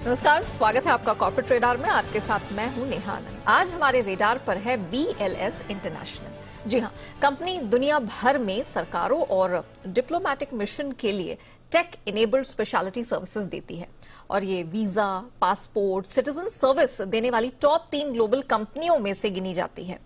नमस्कार, स्वागत है आपका कॉर्पोरेट रेडार में। आपके साथ मैं हूं नेहा आनंद। आज हमारे रेडार पर है VLS इंटरनेशनल। जी हां, कंपनी दुनिया भर में सरकारों और डिप्लोमेटिक मिशन के लिए टेक इनेबल्ड स्पेशलिटी सर्विसेज देती है और ये वीजा, पासपोर्ट, सिटीजन सर्विस देने वाली टॉप 3 ग्लोबल कंपनियों में से गिनी जाती है।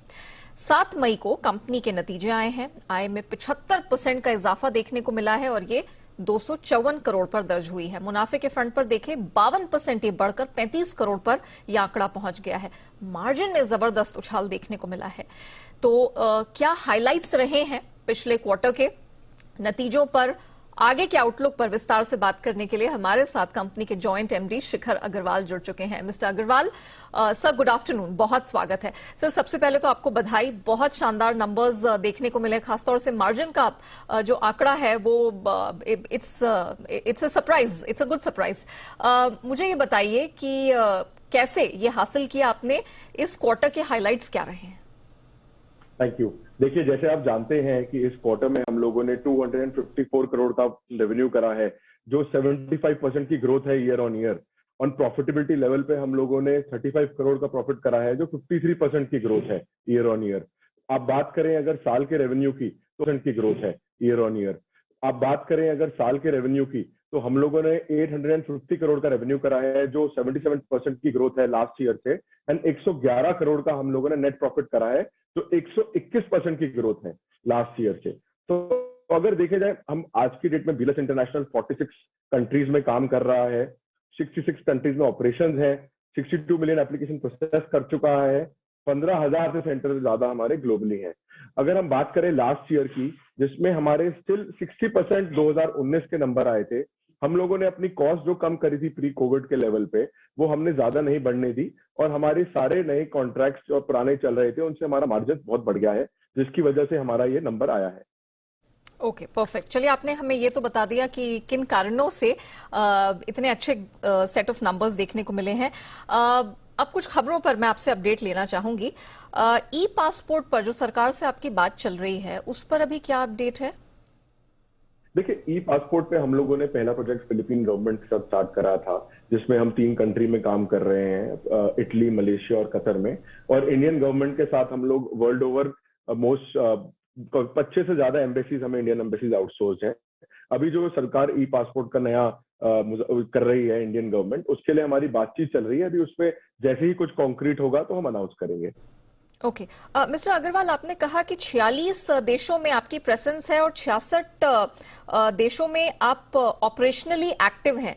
7 मई को कंपनी के नतीजे आए हैं। आय में 75% का इजाफा देखने को मिला है और ये 254 करोड़ पर दर्ज हुई है। मुनाफे के फ्रंट पर देखें 52% ये बढ़कर 35 करोड़ पर यह आंकड़ा पहुंच गया है। मार्जिन में जबरदस्त उछाल देखने को मिला है। तो क्या हाइलाइट्स रहे हैं पिछले क्वार्टर के नतीजों पर, आगे के आउटलुक पर विस्तार से बात करने के लिए हमारे साथ कंपनी के जॉइंट एमडी शिखर अग्रवाल जुड़ चुके हैं। Mister Agarwal, sir good afternoon, बहुत स्वागत है। सर सबसे पहले तो आपको बधाई, बहुत शानदार नंबर्स देखने को मिले, खासतौर से मार्जिन का जो आंकड़ा है वो it's a surprise, it's a good surprise. मुझे ये बताइए कि कैसे ये हासिल किया आपने, इस क्वार्टर के हाईलाइट्स क्या रहे हैं? Thank you. देखिए, जैसे आप जानते हैं कि इस क्वार्टर में हम लोगों ने 254 करोड़ का रेवेन्यू करा है, जो 75% की ग्रोथ है year on year. On profitability level पे हम लोगों ने 35 करोड़ का प्रॉफिट करा है, जो 53% की ग्रोथ है ईयर ऑन ईयर। आप बात करें अगर साल के रेवेन्यू की, तो की ग्रोथ है ईयर ऑन ईयर। आप बात करें अगर साल के रेवेन्यू की, तो हम लोगों ने 850 करोड़ का रेवेन्यू करा है, जो 77% की ग्रोथ है लास्ट ईयर से। एंड 111 करोड़ का हम लोगों ने नेट प्रॉफिट करा है, जो 121% की ग्रोथ है लास्ट ईयर से। तो अगर देखे जाए, हम आज की डेट में VLS इंटरनेशनल 46 कंट्रीज में काम कर रहा है, 66 कंट्रीज में ऑपरेशंस है, 62 मिलियन एप्लीकेशन प्रोसेस कर चुका है, 15,000 से सेंटर ज्यादा हमारे ग्लोबली हैं। अगर हम बात करें लास्ट ईयर की, जिसमें हमारे स्टिल 60% 2019 के नंबर आए थे, हम लोगों ने अपनी कॉस्ट जो कम करी थी प्री कोविड के लेवल पे, वो हमने ज्यादा नहीं बढ़ने दी, और हमारे सारे नए कॉन्ट्रैक्ट्स जो पुराने चल रहे थे उनसे हमारा मार्जिन बहुत बढ़ गया है, जिसकी वजह से हमारा ये नंबर आया है। Okay, perfect. चलिए, आपने हमें ये तो बता दिया कि किन कारणों से इतने अच्छे सेट ऑफ नंबर्स देखने को मिले हैं। अब कुछ खबरों पर मैं आपसे अपडेट लेना चाहूंगी। ई पासपोर्ट पर जो सरकार से आपकी बात चल रही है, उस पर अभी क्या अपडेट है? देखिए, ई पासपोर्ट पे हम लोगों ने पहला प्रोजेक्ट फिलीपीन गवर्नमेंट के साथ स्टार्ट करा था, जिसमें हम 3 कंट्री में काम कर रहे हैं, इटली, मलेशिया और कतर में। और इंडियन गवर्नमेंट के साथ हम लोग वर्ल्ड ओवर मोस्ट 25 से ज्यादा एम्बेसीज, हमें इंडियन एम्बेसीज आउटसोर्स है। अभी जो सरकार ई पासपोर्ट का नया कर रही है इंडियन गवर्नमेंट, उसके लिए हमारी बातचीत चल रही है। अभी उसपे जैसे ही कुछ कॉन्क्रीट होगा तो हम अनाउंस करेंगे। ओके, मिस्टर अग्रवाल, आपने कहा कि 46 देशों में आपकी प्रेजेंस है और 66 देशों में आप ऑपरेशनली एक्टिव हैं।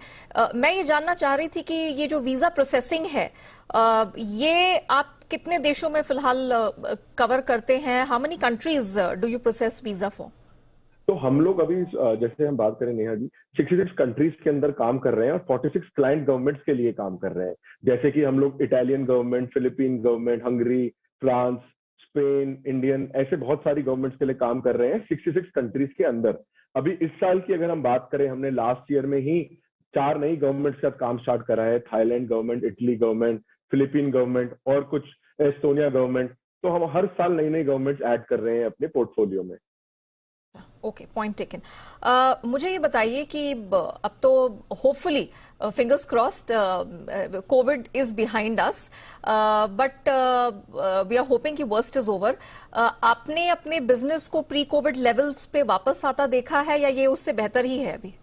मैं ये जानना चाह रही थी कि ये जो वीजा प्रोसेसिंग है, ये आप कितने देशों में फिलहाल कवर करते हैं? How many countries do you process visa for? तो हम लोग अभी, जैसे हम बात करें नेहा जी, 66 कंट्रीज के अंदर काम कर रहे हैं और 46 क्लाइंट गवर्नमेंट्स के लिए काम कर रहे हैं। जैसे कि हम लोग Italian government, Philippine government, Hungary, France, Spain, Indian, ऐसे बहुत सारी गवर्नमेंट्स के लिए काम कर रहे हैं 66 कंट्रीज के अंदर। अभी इस साल की अगर हम बात करें, हमने लास्ट ईयर में ही 4 नई गवर्नमेंट के साथ काम स्टार्ट करा है, Thailand government, Italy government, Philippine government और कुछ एस्टोनिया गवर्नमेंट। तो हम हर साल नई नई गवर्नमेंट ऐड कर रहे हैं अपने पोर्टफोलियो में। Okay, point taken. मुझे ये बताइए कि अब तो hopefully, fingers crossed, COVID is behind us, but we are hoping कि वर्स्ट इज ओवर। आपने अपने बिजनेस को प्री कोविड लेवल्स पे वापस आता देखा है या ये उससे बेहतर ही है अभी?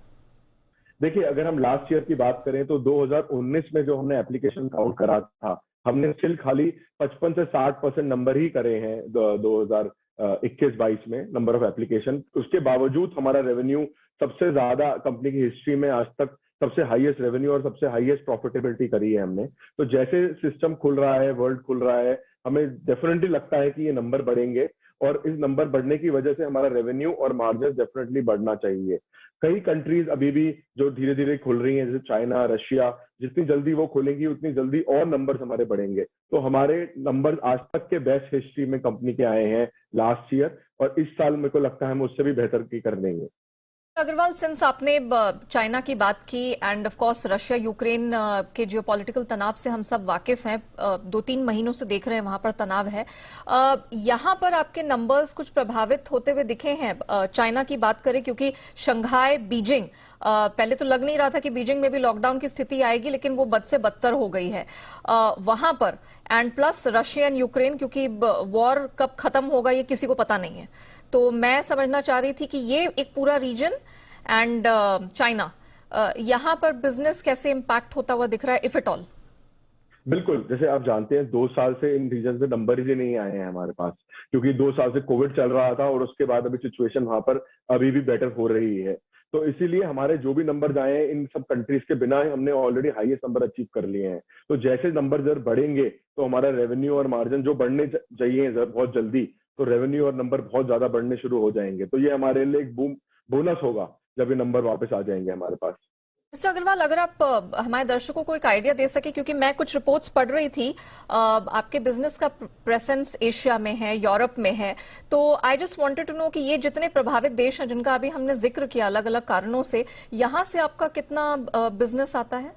देखिए, अगर हम लास्ट ईयर की बात करें तो 2019 में जो हमने एप्लीकेशन काउंट करा था, हमने स्टिल खाली 55 से 60% नंबर ही करे हैं 2021-22 में, नंबर ऑफ एप्लीकेशन। उसके बावजूद हमारा रेवेन्यू सबसे ज्यादा कंपनी की हिस्ट्री में आज तक सबसे हाईएस्ट रेवेन्यू और सबसे हाईएस्ट प्रॉफिटेबिलिटी करी है हमने। तो जैसे सिस्टम खुल रहा है, वर्ल्ड खुल रहा है, हमें डेफिनेटली लगता है कि ये नंबर बढ़ेंगे, और इस नंबर बढ़ने की वजह से हमारा रेवेन्यू और मार्जिन डेफिनेटली बढ़ना चाहिए। कई कंट्रीज अभी भी जो धीरे धीरे खुल रही हैं, जैसे चाइना, रशिया, जितनी जल्दी वो खुलेंगी उतनी जल्दी और नंबर्स हमारे बढ़ेंगे। तो हमारे नंबर आज तक के बेस्ट हिस्ट्री में कंपनी के आए हैं लास्ट ईयर, और इस साल मेरे को लगता है हम उससे भी बेहतर की कर देंगे। अग्रवाल, सिंस आपने चाइना की बात की end of course Russia Ukraine के जियोपॉलिटिकल तनाव से हम सब वाकिफ हैं, 2-3 महीनों से देख रहे हैं वहां पर तनाव है। यहां पर आपके नंबर्स कुछ प्रभावित होते हुए दिखे हैं? चाइना की बात करें, क्योंकि शंघाई, बीजिंग पहले तो लग नहीं रहा था कि बीजिंग में भी लॉकडाउन की स्थिति आएगी, लेकिन वो बद से बदतर हो गई है वहां पर। And plus Russia and Ukraine, क्योंकि वॉर कब खत्म होगा ये किसी को पता नहीं है। तो मैं समझना चाह रही थी कि ये एक पूरा रीजन एंड चाइना, यहां पर बिजनेस कैसे इम्पैक्ट होता हुआ दिख रहा है, इफ एट ऑल। बिल्कुल, जैसे आप जानते हैं 2 साल से इन रीजन से नंबर ही नहीं आए हैं हमारे पास, क्योंकि 2 साल से कोविड चल रहा था और उसके बाद अभी सिचुएशन वहां पर अभी भी बेटर हो रही है। तो इसीलिए हमारे जो भी नंबर आए हैं इन सब कंट्रीज के बिना हमने ऑलरेडी हाईएस्ट नंबर अचीव कर लिए हैं। तो जैसे नंबर जब बढ़ेंगे तो हमारा रेवेन्यू और मार्जिन जो बढ़ने चाहिए बहुत जल्दी, तो रेवेन्यू और नंबर बहुत ज्यादा बढ़ने शुरू हो जाएंगे। तो ये हमारे लिए एक बोनस होगा जब ये नंबर वापस आ जाएंगे हमारे पास। मिस्टर अग्रवाल, अगर आप हमारे दर्शकों को एक आइडिया दे सके, क्योंकि मैं कुछ रिपोर्ट्स पढ़ रही थी, आपके बिजनेस का प्रेजेंस एशिया में है, यूरोप में है, तो I just wanted to know कि ये जितने प्रभावित देश हैं जिनका अभी हमने जिक्र किया अलग अलग कारणों से, यहां से आपका कितना बिजनेस आता है?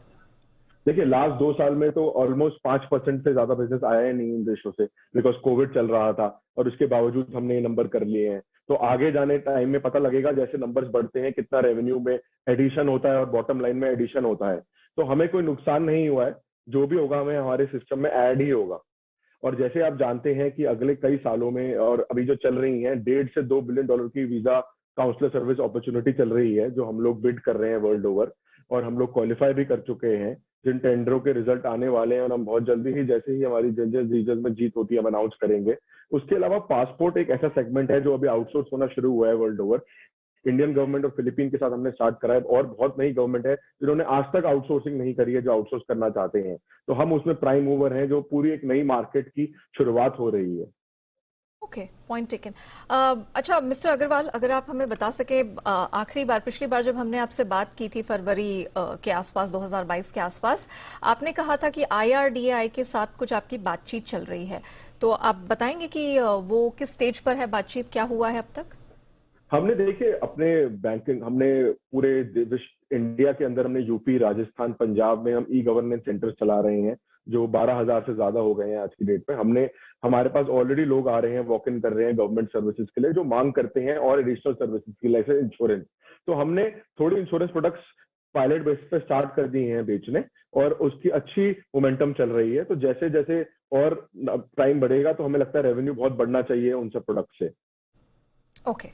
देखिए, लास्ट 2 साल में तो ऑलमोस्ट 5% से ज्यादा बिजनेस आया ही नहीं इन देशों से, बिकॉज कोविड चल रहा था और उसके बावजूद हमने ये नंबर कर लिए हैं। तो आगे जाने टाइम में पता लगेगा जैसे नंबर्स बढ़ते हैं कितना रेवेन्यू में एडिशन होता है और बॉटम लाइन में एडिशन होता है। तो हमें कोई नुकसान नहीं हुआ है, जो भी होगा हमें हमारे सिस्टम में ऐड ही होगा। और जैसे आप जानते हैं कि अगले कई सालों में और अभी जो चल रही है 1.5 से 2 बिलियन डॉलर की वीजा काउंसलर सर्विस अपॉर्चुनिटी चल रही है, जो हम लोग बिड कर रहे हैं वर्ल्ड ओवर, और हम लोग क्वालिफाई भी कर चुके हैं, जिन टेंडरों के रिजल्ट आने वाले हैं और हम बहुत जल्दी ही जैसे ही हमारी जिन रीजन में जीत होती है हम अनाउंस करेंगे। उसके अलावा पासपोर्ट एक ऐसा सेगमेंट है जो अभी आउटसोर्स होना शुरू हुआ है वर्ल्ड ओवर। इंडियन गवर्नमेंट और फिलीपीन के साथ हमने स्टार्ट करा है, और बहुत नई गवर्नमेंट है जिन्होंने आज तक आउटसोर्सिंग नहीं करी है, जो आउटसोर्स करना चाहते हैं। तो हम उसमें प्राइम मूवर हैं, जो पूरी एक नई मार्केट की शुरुआत हो रही है। Okay, point taken. अच्छा मिस्टर अग्रवाल, अगर आप हमें बता सके, आखिरी बार, पिछली बार जब हमने आपसे बात की थी फरवरी के आसपास, 2022 के आसपास, आपने कहा था कि IRDAI के साथ कुछ आपकी बातचीत चल रही है। तो आप बताएंगे कि वो किस स्टेज पर है बातचीत, क्या हुआ है अब तक? हमने देखिए अपने बैंकिंग, हमने पूरे इंडिया के अंदर हमने यूपी, राजस्थान, पंजाब में हम ई गवर्नेंस सेंटर चला रहे हैं, जो 12,000 से ज्यादा हो गए हैं आज की डेट पे। हमारे पास ऑलरेडी लोग आ रहे हैं, वॉक इन कर रहे हैं गवर्नमेंट सर्विसेज के लिए, जो मांग करते हैं, और एडिशनल सर्विसेज के लिए, जैसे इंश्योरेंस। तो हमने थोड़ी इंश्योरेंस प्रोडक्ट्स पायलट बेसिस पे स्टार्ट कर दिए हैं बेचने, और उसकी अच्छी मोमेंटम चल रही है। तो जैसे जैसे और टाइम बढ़ेगा तो हमें लगता है रेवेन्यू बहुत बढ़ना चाहिए उन सब प्रोडक्ट से। ओके।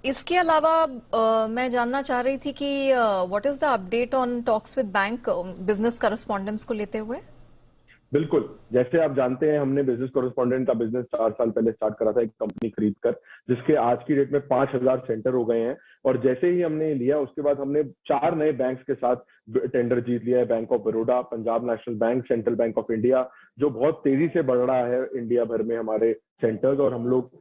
इसके अलावा मैं जानना चाह रही थी कि what is the update on talks with bank, business correspondence को लेते हुए? बिल्कुल, जैसे आप जानते हैं हमने बिजनेस कॉरेस्पॉन्डेंट का बिजनेस 4 साल पहले स्टार्ट करा था, एक कंपनी खरीद कर, जिसके आज की डेट में 5,000 सेंटर हो गए हैं। और जैसे ही हमने लिया उसके बाद हमने 4 नए बैंक्स के साथ टेंडर जीत लिया है, bank of Baroda, Punjab national bank, central bank of India, जो बहुत तेजी से बढ़ रहा है इंडिया भर में हमारे सेंटर्स। और हम लोग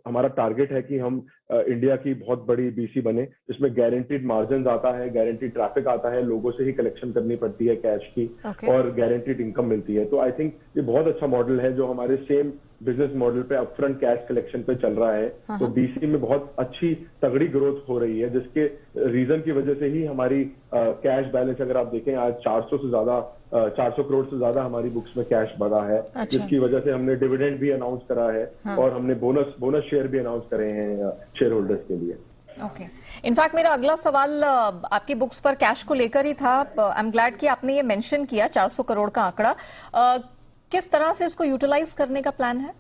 हमारा टारगेट है कि हम इंडिया की बहुत बड़ी BC बने, जिसमें गारंटीड मार्जिन आता है, गारंटीड ट्रैफिक आता है, लोगों से ही कलेक्शन करनी पड़ती है कैश की, और गारंटीड इनकम मिलती है। तो आई थिंक ये बहुत अच्छा मॉडल है जो हमारे सेम बिजनेस मॉडल पे अपफ्रंट कैश कलेक्शन पे चल रहा है। तो BC में बहुत अच्छी तगड़ी ग्रोथ हो रही है, जिसके रीजन की वजह से ही हमारी कैश बैलेंस, अगर आप देखें, आज 400 करोड़ से ज्यादा हमारी बुक्स में कैश बढ़ा है। अच्छा। जिसकी वजह से हमने डिविडेंड भी अनाउंस करा है, और हमने बोनस शेयर भी अनाउंस करे हैं शेयर होल्डर्स के लिए। ओके। इनफैक्ट मेरा अगला सवाल आपकी बुक्स पर कैश को लेकर ही था। आई एम ग्लैड कि आपने ये मेंशन किया 400 करोड़ का आंकड़ा। किस तरह से इसको यूटिलाइज करने का प्लान है?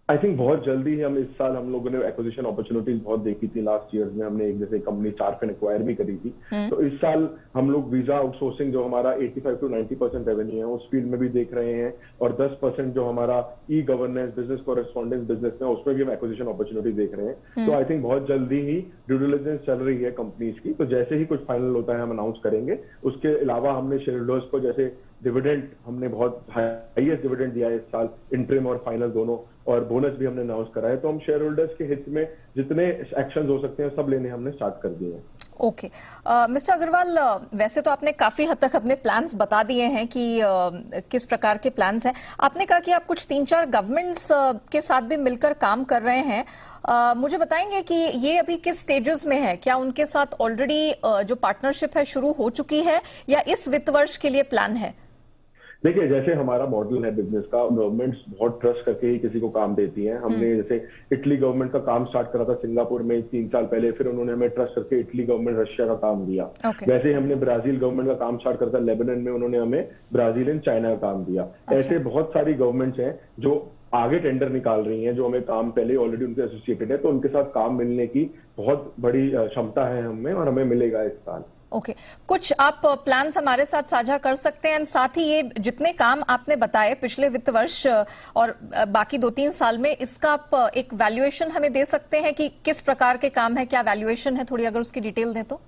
आई थिंक बहुत जल्दी ही इस साल हम लोगों ने एक्विजिशन अपॉर्चुनिटीज बहुत देखी थी। लास्ट ईयर में हमने एक जैसे कंपनी चारफिन एक्वायर भी करी थी। तो इस साल हम लोग वीजा आउटसोर्सिंग, जो हमारा 85 to 90% रेवेन्यू है, उस फील्ड में भी देख रहे हैं, और 10% जो हमारा e governance, business correspondence business में, उसमें भी हम एक्विजिशन अपॉर्चुनिटी देख रहे हैं। तो आई थिंक बहुत जल्दी ही ड्यू डिलिजेंस चल रही है कंपनीज की। तो जैसे ही कुछ फाइनल होता है हम अनाउंस करेंगे। उसके अलावा हमने शेयर होल्डर्स को जैसे डिविडेंड, हमने बहुत हाईएस्ट डिविडेंड दिया है इस साल, इंटरिम और फाइनल दोनों, और बोनस भी हमने अनाउंस करा है। तो हम शेयर होल्डर्स के हित में जितने एक्शन हो सकते हैं सब लेने हमने स्टार्ट कर दिए हैं। ओके। मिस्टर अग्रवाल, वैसे तो आपने काफी हद तक अपने प्लान्स बता दिए हैं कि किस प्रकार के प्लान्स हैं। आपने कहा कि आप कुछ 3-4 गवर्नमेंट्स के साथ भी मिलकर काम कर रहे हैं। मुझे बताएंगे कि ये अभी किस स्टेजेस में है? क्या उनके साथ ऑलरेडी जो पार्टनरशिप है शुरू हो चुकी है, या इस वित्त वर्ष के लिए प्लान है? देखिए, जैसे हमारा मॉडल है बिजनेस का, गवर्नमेंट्स बहुत ट्रस्ट करके ही किसी को काम देती हैं। हमने जैसे इटली गवर्नमेंट का काम स्टार्ट करा था सिंगापुर में 3 साल पहले, फिर उन्होंने हमें ट्रस्ट करके इटली गवर्नमेंट रशिया का काम दिया। वैसे ही हमने ब्राजील गवर्नमेंट का काम स्टार्ट करा था लेबनान में, उन्होंने हमें ब्राजील एंड चाइना का काम दिया। ऐसे बहुत सारी गवर्नमेंट्स हैं जो आगे टेंडर निकाल रही हैं, जो हमें काम पहले ऑलरेडी उनसे एसोसिएटेड है, तो उनके साथ काम मिलने की बहुत बड़ी क्षमता है हमें, और हमें मिलेगा इस साल। ओके, कुछ आप प्लान्स हमारे साथ साझा कर सकते हैं? साथ ही ये जितने काम आपने बताए पिछले वित्त वर्ष और बाकी 2-3 साल में, इसका आप एक वैल्यूएशन हमें दे सकते हैं कि किस प्रकार के काम है, क्या वैल्यूएशन है? थोड़ी अगर उसकी डिटेल दें तो।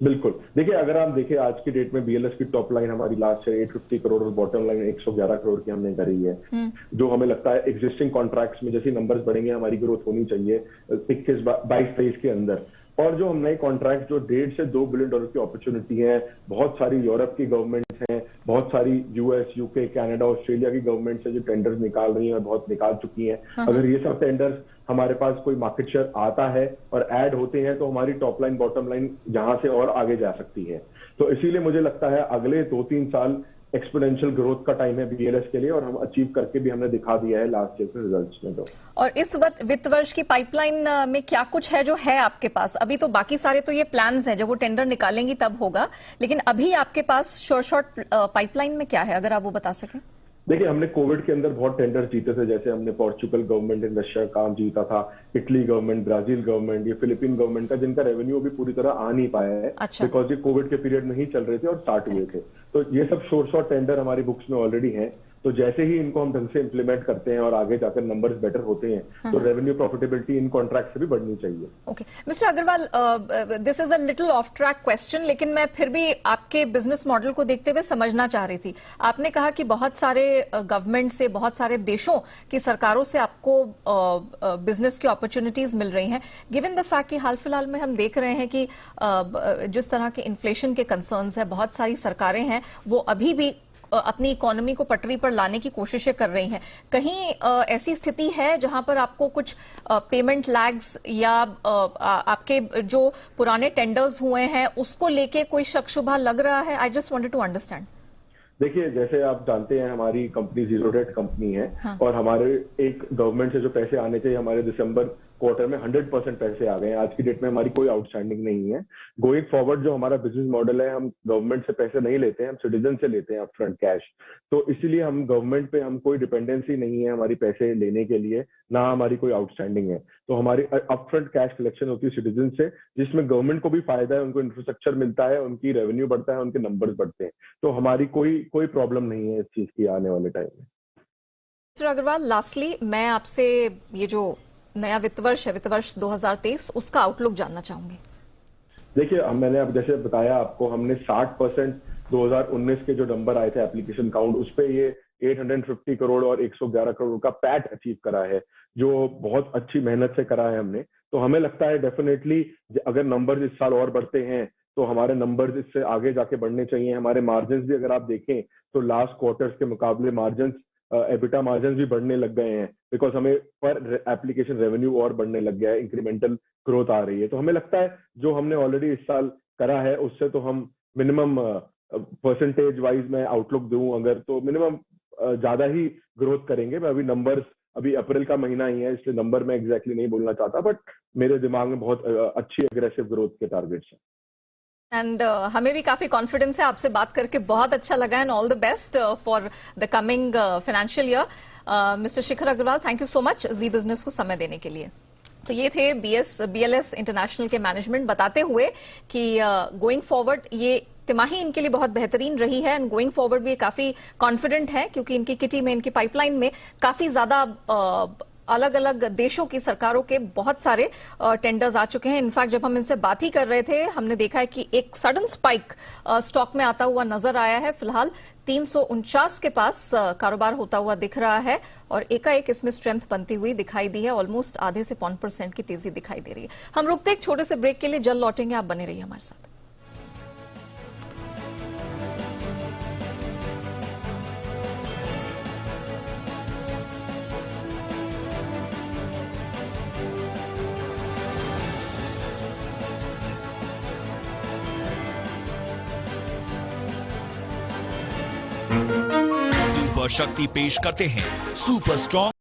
बिल्कुल, देखिए अगर आप देखें आज की डेट में बीएलएस की टॉप लाइन हमारी लास्ट है 850 करोड़ और बॉटम लाइन 111 करोड़ की हमने करी है। जो हमें लगता है एग्जिस्टिंग कॉन्ट्रैक्ट्स में जैसे नंबर्स बढ़ेंगे हमारी ग्रोथ होनी चाहिए 21, 22, 23 के अंदर। और जो हम नए कॉन्ट्रैक्ट जो 1.5 से 2 बिलियन डॉलर की अपॉर्चुनिटी है, बहुत सारी यूरोप की गवर्नमेंट्स हैं, बहुत सारी यूएस, यूके, कनाडा, ऑस्ट्रेलिया की गवर्नमेंट्स है जो टेंडर्स निकाल रही हैं और बहुत निकाल चुकी हैं। अगर ये सब टेंडर्स हमारे पास कोई मार्केट शेयर आता है और ऐड होते हैं तो हमारी टॉप लाइन बॉटम लाइन यहाँ से और आगे जा सकती है। तो इसीलिए मुझे लगता है अगले 2-3 साल एक्सपोनेंशियल ग्रोथ का टाइम है बीएलएस के लिए, और हम अचीव करके भी हमने दिखा दिया है लास्ट ईयर के रिजल्ट्स में। तो और इस वित्त वर्ष की पाइपलाइन में क्या कुछ है जो है आपके पास? अभी तो बाकी सारे तो ये प्लान्स हैं, जब वो टेंडर निकालेंगी तब होगा, लेकिन अभी आपके पास शॉर्ट पाइपलाइन में क्या है, अगर आप वो बता सकें। देखिए, हमने कोविड के अंदर बहुत टेंडर जीते थे, जैसे हमने पोर्चुगल गवर्नमेंट इन रशिया का काम जीता था, इटली गवर्नमेंट, ब्राजील गवर्नमेंट, ये फिलीपीन गवर्नमेंट का, जिनका रेवेन्यू अभी पूरी तरह आ नहीं पाया है। बिकॉज ये कोविड के पीरियड में ही चल रहे थे और स्टार्ट हुए थे। तो ये सब शॉर्ट टेंडर हमारी बुक्स में ऑलरेडी हैं। तो जैसे ही इनको हम ढंग से इंप्लीमेंट करते हैं और आगे जाकर नंबर्स बेटर होते हैं, तो रेवेन्यू प्रॉफिटेबिलिटी इन कॉन्ट्रैक्ट से भी बढ़नी चाहिए। Okay mister Agarwal, this is a little off track question, लेकिन मैं फिर भी आपके बिजनेस मॉडल को देखते हुए समझना चाह रही थी। आपने कहा कि बहुत सारे गवर्नमेंट से, बहुत सारे देशों की सरकारों से आपको बिजनेस की अपॉर्चुनिटीज मिल रही हैं। गिवन द फैक्ट कि हाल फिलहाल में हम देख रहे हैं कि जिस तरह के इन्फ्लेशन के कंसर्न्स है, बहुत सारी सरकारें हैं वो अभी भी अपनी इकोनॉमी को पटरी पर लाने की कोशिशें कर रही हैं। कहीं ऐसी स्थिति है जहां पर आपको कुछ पेमेंट लैग्स या आपके जो पुराने टेंडर्स हुए हैं उसको लेके कोई शक शुबा लग रहा है? I just wanted to understand. देखिए, जैसे आप जानते हैं हमारी कंपनी जीरो डेट कंपनी है। और हमारे एक गवर्नमेंट से जो पैसे आने चाहिए, हमारे दिसंबर क्वार्टर में 100% पैसे आ गए हैं। आज की डेट में हमारी कोई आउटस्टैंडिंग नहीं है। गोइंग फॉरवर्ड जो हमारा बिजनेस मॉडल है, हम गवर्नमेंट से पैसे नहीं लेते हैं, हम सिटीजन से लेते हैं अपफ्रंट कैश। तो इसीलिए हम गवर्नमेंट पे हम कोई डिपेंडेंसी नहीं है हमारी पैसे लेने के लिए, ना हमारी कोई आउटस्टैंडिंग है। तो हमारी अपफ्रंट कैश कलेक्शन होती है सिटीजन से, जिसमें गवर्नमेंट को भी फायदा है, उनको इंफ्रास्ट्रक्चर मिलता है, उनकी रेवेन्यू बढ़ता है, उनके नंबर्स बढ़ते हैं। तो हमारी कोई प्रॉब्लम नहीं है इस चीज की आने वाले टाइम में। मिस्टर अग्रवाल, लास्टली मैं आपसे ये जो नया वित्त वर्ष है, वित्त वर्ष 2023, उसका आउटलुक जानना चाहूंगी। देखिए, मैंने अब जैसे बताया आपको, हमने 60% 2019 के जो नंबर आए थे एप्लीकेशन काउंट, उस पे ये 850 करोड़ और 111 करोड़ का पैट अचीव करा है, जो बहुत अच्छी मेहनत से करा है हमने। तो हमें लगता है डेफिनेटली अगर नंबर्स इस साल और बढ़ते हैं तो हमारे नंबर्स इससे आगे जाके बढ़ने चाहिए। हमारे मार्जिन भी अगर आप देखें तो लास्ट क्वार्टर्स के मुकाबले मार्जिन, एबिटा मार्जिन भी बढ़ने लग गए हैं, बिकॉज हमें पर एप्लीकेशन रेवेन्यू और बढ़ने लग गया है, इंक्रीमेंटल ग्रोथ आ रही है। तो हमें लगता है जो हमने ऑलरेडी इस साल करा है उससे तो हम मिनिमम परसेंटेज वाइज मैं आउटलुक दूं अगर, तो मिनिमम ज्यादा ही ग्रोथ करेंगे। मैं अभी नंबर्स, अभी अप्रैल का महीना ही है इसलिए नंबर मैं एग्जैक्टली नहीं बोलना चाहता, बट मेरे दिमाग में बहुत अच्छी एग्रेसिव ग्रोथ के टारगेट्स हैं। एंड हमें भी काफी कॉन्फिडेंस है। आपसे बात करके बहुत अच्छा लगा, and all the best for the coming financial year. Mister Shikhar Agarwal, thank you so much Zee Business को समय देने के लिए। तो ये थे बीएलएस इंटरनेशनल के मैनेजमेंट बताते हुए कि गोइंग फॉरवर्ड ये तिमाही इनके लिए बहुत बेहतरीन रही है, एंड गोइंग फॉरवर्ड भी काफी कॉन्फिडेंट है, क्योंकि इनकी किटी में, इनकी पाइपलाइन में काफी ज्यादा अलग अलग देशों की सरकारों के बहुत सारे टेंडर्स आ चुके हैं। इनफैक्ट जब हम इनसे बात ही कर रहे थे, हमने देखा है कि एक सडन स्पाइक स्टॉक में आता हुआ नजर आया है। फिलहाल 349 के पास कारोबार होता हुआ दिख रहा है, और एकाएक इसमें स्ट्रेंथ बनती हुई दिखाई दी है। ऑलमोस्ट आधे से 5% की तेजी दिखाई दे रही है। हम रुकते एक छोटे से ब्रेक के लिए, जल्द लौटेंगे, आप बने रहिए हमारे साथ। Thank you. सुपर शक्ति पेश करते हैं सुपर स्ट्रॉन्ग